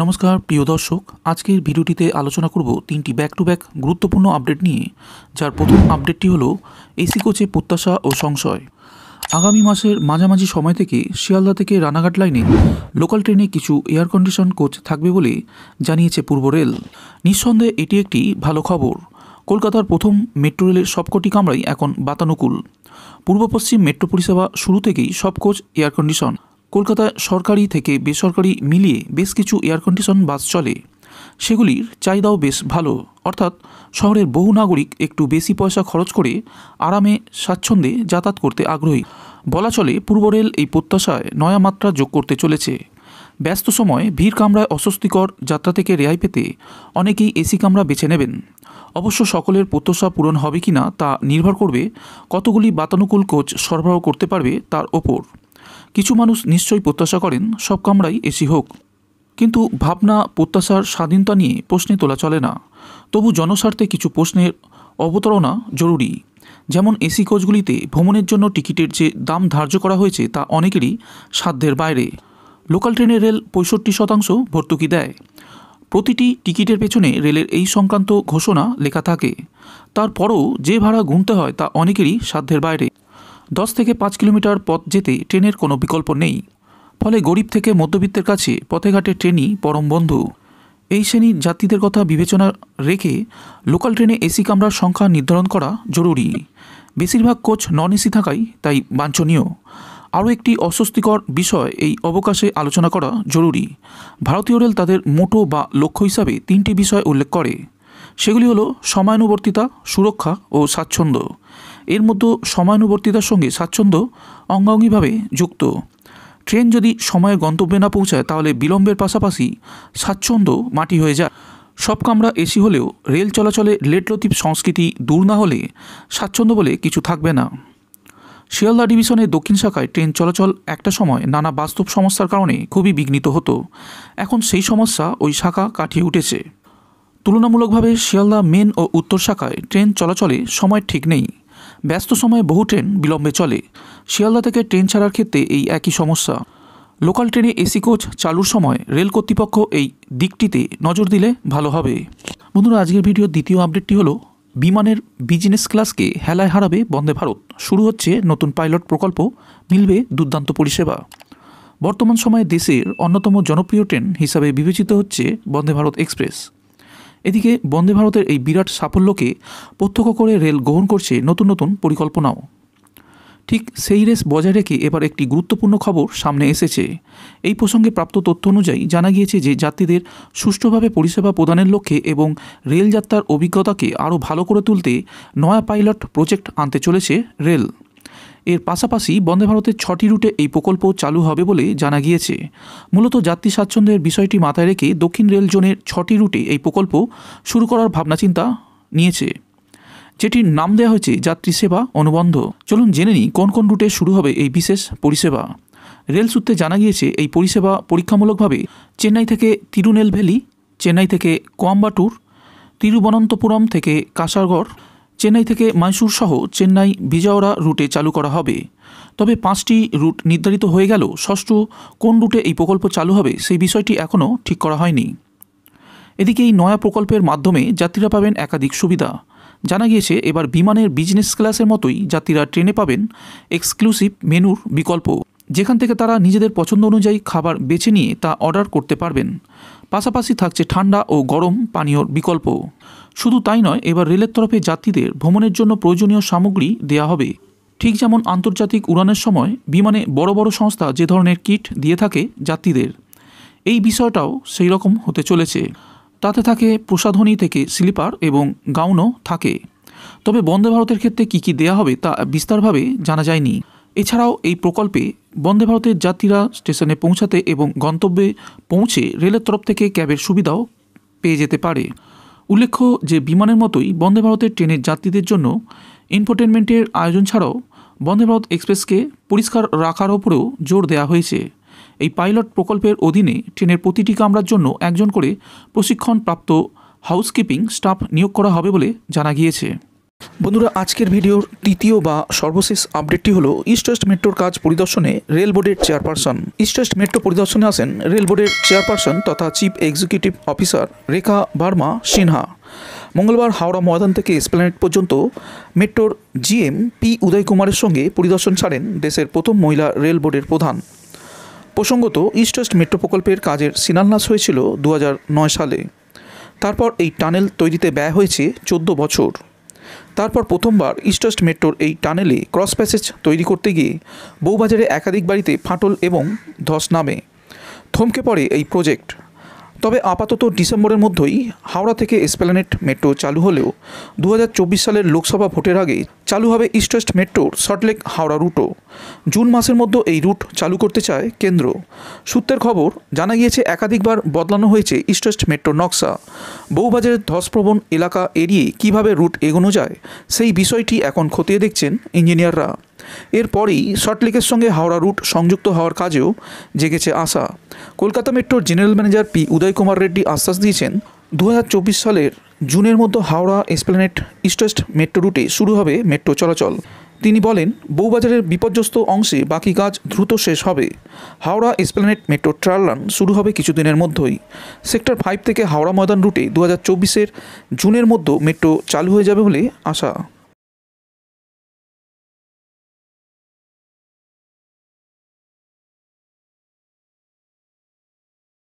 নমস্কার প্রিয় দর্শক, আজকের ভিডিওটিতে আলোচনা করব তিনটি ব্যাক টু ব্যাক গুরুত্বপূর্ণ আপডেট নিয়ে। যার প্রথম আপডেটটি হলো এসি কোচে প্রত্যাশা ও সংশয়। আগামী মাসের মাঝামাঝি সময় থেকে শিয়ালদা থেকে রানাঘাট লাইনে লোকাল ট্রেনে কিছু এয়ার কন্ডিশন কোচ থাকবে বলে জানিয়েছে পূর্ব রেল। নিঃসন্দেহে এটি একটি ভালো খবর। কলকাতার প্রথম মেট্রো রেলের সবকটি কামরাই এখন বাতানুকূল। পূর্ব পশ্চিম মেট্রো পরিষেবা শুরু থেকেই সব কোচ এয়ার কন্ডিশন। কলকাতায় সরকারি থেকে বেসরকারি মিলিয়ে বেশ কিছু এয়ার কন্ডিশন বাস চলে। সেগুলির চাহিদাও বেশ ভালো, অর্থাৎ শহরের বহু নাগরিক একটু বেশি পয়সা খরচ করে আরামে স্বাচ্ছন্দ্যে যাতায়াত করতে আগ্রহী। বলা চলে পূর্ব রেল এই প্রত্যাশায় নয়া মাত্রা যোগ করতে চলেছে। ব্যস্ত সময় ভিড় কামরায় অস্বস্তিকর যাত্রা থেকে রেহাই পেতে অনেকেই এসি কামরা বেছে নেবেন। অবশ্য সকলের প্রত্যাশা পূরণ হবে কিনা তা নির্ভর করবে কতগুলি বাতানুকূল কোচ সরবরাহ করতে পারবে তার ওপর। কিছু মানুষ নিশ্চয়ই প্রত্যাশা করেন সব কামরাই এসি হোক, কিন্তু ভাবনা প্রত্যাশার স্বাধীনতা নিয়ে প্রশ্নে তোলা চলে না। তবু জনস্বার্থে কিছু প্রশ্নের অবতারণা জরুরি। যেমন এসি কোচগুলিতে ভ্রমণের জন্য টিকিটের যে দাম ধার্য করা হয়েছে তা অনেকেরই সাধ্যের বাইরে। লোকাল ট্রেনে রেল 65% ভর্তুকি দেয়। প্রতিটি টিকিটের পেছনে রেলের এই সংক্রান্ত ঘোষণা লেখা থাকে। তারপরও যে ভাড়া গুনতে হয় তা অনেকেরই সাধ্যের বাইরে। 10 থেকে 5 কিলোমিটার পথ যেতে ট্রেনের কোনো বিকল্প নেই। ফলে গরিব থেকে মধ্যবিত্তের কাছে পথে ঘাটে ট্রেনই পরম বন্ধু। এই শ্রেণীর যাত্রীদের কথা বিবেচনা রেখে লোকাল ট্রেনে এসি কামরার সংখ্যা নির্ধারণ করা জরুরি। বেশিরভাগ কোচ নন এসি থাকাই তাই বাঞ্ছনীয়। আরও একটি অস্বস্তিকর বিষয় এই অবকাশে আলোচনা করা জরুরি। ভারতীয় রেল তাদের মোটো বা লক্ষ্য হিসাবে 3টি বিষয় উল্লেখ করে। সেগুলি হলো সময়ানুবর্তিতা, সুরক্ষা ও স্বাচ্ছন্দ্য। এর মধ্যে সময়ানুবর্তিতার সঙ্গে স্বাচ্ছন্দ্য অঙ্গাঙ্গিভাবে যুক্ত। ট্রেন যদি সময়ে গন্তব্যে না পৌঁছায় তাহলে বিলম্বের পাশাপাশি স্বাচ্ছন্দ্য মাটি হয়ে যায়। সব কামরা এসি হলেও রেল চলাচলে লেটলতিফ সংস্কৃতি দূর না হলে স্বাচ্ছন্দ্য বলে কিছু থাকবে না। শিয়ালদা ডিভিশনের দক্ষিণ শাখায় ট্রেন চলাচল একটা সময় নানা বাস্তব সমস্যার কারণে খুবই বিঘ্নিত হতো। এখন সেই সমস্যা ওই শাখা কাটিয়ে উঠেছে। তুলনামূলকভাবে শিয়ালদা মেন ও উত্তর শাখায় ট্রেন চলাচলে সময় ঠিক নেই। ব্যস্ত সময়ে বহু ট্রেন বিলম্বে চলে। শিয়ালদা থেকে ট্রেন ছাড়ার ক্ষেত্রে এই একই সমস্যা। লোকাল ট্রেনে এসি কোচ চালুর সময় রেল কর্তৃপক্ষ এই দিকটিতে নজর দিলে ভালো হবে। বন্ধুরা, আজকের ভিডিওর দ্বিতীয় আপডেটটি হলো বিমানের বিজনেস ক্লাসকে হেলায় হারাবে বন্দে ভারত। শুরু হচ্ছে নতুন পাইলট প্রকল্প, মিলবে দুর্দান্ত পরিষেবা। বর্তমান সময়ে দেশের অন্যতম জনপ্রিয় ট্রেন হিসাবে বিবেচিত হচ্ছে বন্দে ভারত এক্সপ্রেস। এদিকে বন্দে ভারতের এই বিরাট সাফল্যকে প্রত্যক্ষ করে রেল গ্রহণ করছে নতুন নতুন পরিকল্পনাও। ঠিক সেই রেস বজায় রেখে এবার একটি গুরুত্বপূর্ণ খবর সামনে এসেছে। এই প্রসঙ্গে প্রাপ্ত তথ্য অনুযায়ী জানা গিয়েছে যে যাত্রীদের সুষ্ঠুভাবে পরিষেবা প্রদানের লক্ষ্যে এবং রেলযাত্রার অভিজ্ঞতাকে আরও ভালো করে তুলতে নয়া পাইলট প্রজেক্ট আনতে চলেছে রেল। এর পাশাপাশি বন্দে ভারতের 6টি রুটে এই প্রকল্প চালু হবে বলে জানা গিয়েছে। মূলত যাত্রী স্বাচ্ছন্দ্যের বিষয়টি মাথায় রেখে দক্ষিণ রেল জোনের 6টি রুটে এই প্রকল্প শুরু করার ভাবনাচিন্তা নিয়েছে, যেটির নাম দেওয়া হয়েছে যাত্রী সেবা অনুবন্ধ। চলুন জেনে নিই কোন কোন রুটে শুরু হবে এই বিশেষ পরিষেবা। রেল সূত্রে জানা গিয়েছে এই পরিষেবা পরীক্ষামূলকভাবে চেন্নাই থেকে তিরুনেলভেলি, চেন্নাই থেকে কোয়াম্বাটুর, তিরুবনন্তপুরম থেকে কাসারগড়, চেন্নাই থেকে মাইসুর সহ চেন্নাই বিজয়ওয়াড়া রুটে চালু করা হবে। তবে 5টি রুট নির্ধারিত হয়ে গেল, ষষ্ঠ কোন রুটে এই প্রকল্প চালু হবে সেই বিষয়টি এখনও ঠিক করা হয়নি। এদিকে এই নয়া প্রকল্পের মাধ্যমে যাত্রীরা পাবেন একাধিক সুবিধা। জানা গিয়েছে এবার বিমানের বিজনেস ক্লাসের মতোই যাত্রীরা ট্রেনে পাবেন এক্সক্লুসিভ মেনুর বিকল্প, যেখান থেকে তারা নিজেদের পছন্দ অনুযায়ী খাবার বেছে নিয়ে তা অর্ডার করতে পারবেন। পাশাপাশি থাকছে ঠান্ডা ও গরম পানীয়র বিকল্প। শুধু তাই নয়, এবার রেলের তরফে যাত্রীদের ভ্রমণের জন্য প্রয়োজনীয় সামগ্রী দেওয়া হবে। ঠিক যেমন আন্তর্জাতিক উড়ানের সময় বিমানে বড় বড় সংস্থা যে ধরনের কিট দিয়ে থাকে যাত্রীদের, এই বিষয়টাও সেই রকম হতে চলেছে। তাতে থাকে প্রসাধনী থেকে স্লিপার এবং গাউনও থাকে। তবে বন্দে ভারতের ক্ষেত্রে কী কী দেওয়া হবে তা বিস্তারভাবে জানা যায়নি। এছাড়াও এই প্রকল্পে বন্দে ভারতের যাত্রীরা স্টেশনে পৌঁছাতে এবং গন্তব্যে পৌঁছে রেলের তরফ থেকে ক্যাবের সুবিধাও পেয়ে যেতে পারে। উল্লেখ্য যে বিমানের মতোই বন্দে ভারতের ট্রেনের যাত্রীদের জন্য ইনফোটেনমেন্টের আয়োজন ছাড়াও বন্দে ভারত এক্সপ্রেসকে পরিষ্কার রাখার ওপরেও জোর দেওয়া হয়েছে। এই পাইলট প্রকল্পের অধীনে ট্রেনের প্রতিটি কামরার জন্য একজন করে প্রশিক্ষণপ্রাপ্ত হাউসকিপিং স্টাফ নিয়োগ করা হবে বলে জানা গিয়েছে। বন্ধুরা, আজকের ভিডিওর তৃতীয় বা সর্বশেষ আপডেটটি হলো ইস্ট ওয়েস্ট মেট্রোর কাজ পরিদর্শনে রেল বোর্ডের চেয়ারপারসন। ইস্ট ওয়েস্ট মেট্রো পরিদর্শনে আসেন রেল বোর্ডের চেয়ারপারসন তথা চিফ এক্সিকিউটিভ অফিসার রেখা ভার্মা সিনহা। মঙ্গলবার হাওড়া ময়দান থেকে এসপ্ল্যানেড পর্যন্ত মেট্রোর জিএম পি উদয় কুমারের সঙ্গে পরিদর্শন ছাড়েন দেশের প্রথম মহিলা রেল বোর্ডের প্রধান। প্রসঙ্গত, ইস্ট ওয়েস্ট মেট্রো প্রকল্পের কাজের শিলান্যাস হয়েছিল 2009 সালে। তারপর এই টানেল তৈরিতে ব্যয় হয়েছে 14 বছর। তারপর প্রথমবার ইস্ট ওয়েস্ট মেট্রোর এই টানেলে ক্রস প্যাসেজ তৈরি করতে গিয়ে বউবাজারে একাধিক বাড়িতে ফাটল এবং ধস নামে। থমকে পড়ে এই প্রজেক্ট। তবে আপাতত ডিসেম্বরের মধ্যেই হাওড়া থেকে এসপ্ল্যানেড মেট্রো চালু হলেও 2024 সালের লোকসভা ভোটের আগে চালু হবে ইস্ট ওয়েস্ট মেট্রোর সল্টলেক হাওড়া রুটও। জুন মাসের মধ্যে এই রুট চালু করতে চায় কেন্দ্র। সূত্রের খবর, জানা গিয়েছে একাধিকবার বদলানো হয়েছে ইস্ট ওয়েস্ট মেট্রোর নকশা। বউবাজারের ধসপ্রবণ এলাকা এড়িয়ে কিভাবে রুট এগোনো যায় সেই বিষয়টি এখন খতিয়ে দেখছেন ইঞ্জিনিয়াররা। এরপরেই সল্টলেকের সঙ্গে হাওড়া রুট সংযুক্ত হওয়ার কাজেও জেগেছে আশা। কলকাতা মেট্রোর জেনারেল ম্যানেজার পি উদয় কুমার রেড্ডি আশ্বাস দিয়েছেন 2024 সালের জুনের মধ্যে Howrah Esplanade east West metro রুটে শুরু হবে মেট্রো চলাচল। তিনি বলেন, বউবাজারের বিপর্যস্ত অংশে বাকি কাজ দ্রুত শেষ হবে। Howrah Esplanade metro trial run শুরু হবে কিছুদিনের মধ্যেই। সেক্টর 5 থেকে হাওড়া ময়দান রুটে 2024 জুনের মধ্যে মেট্রো চালু হয়ে যাবে বলে আশা।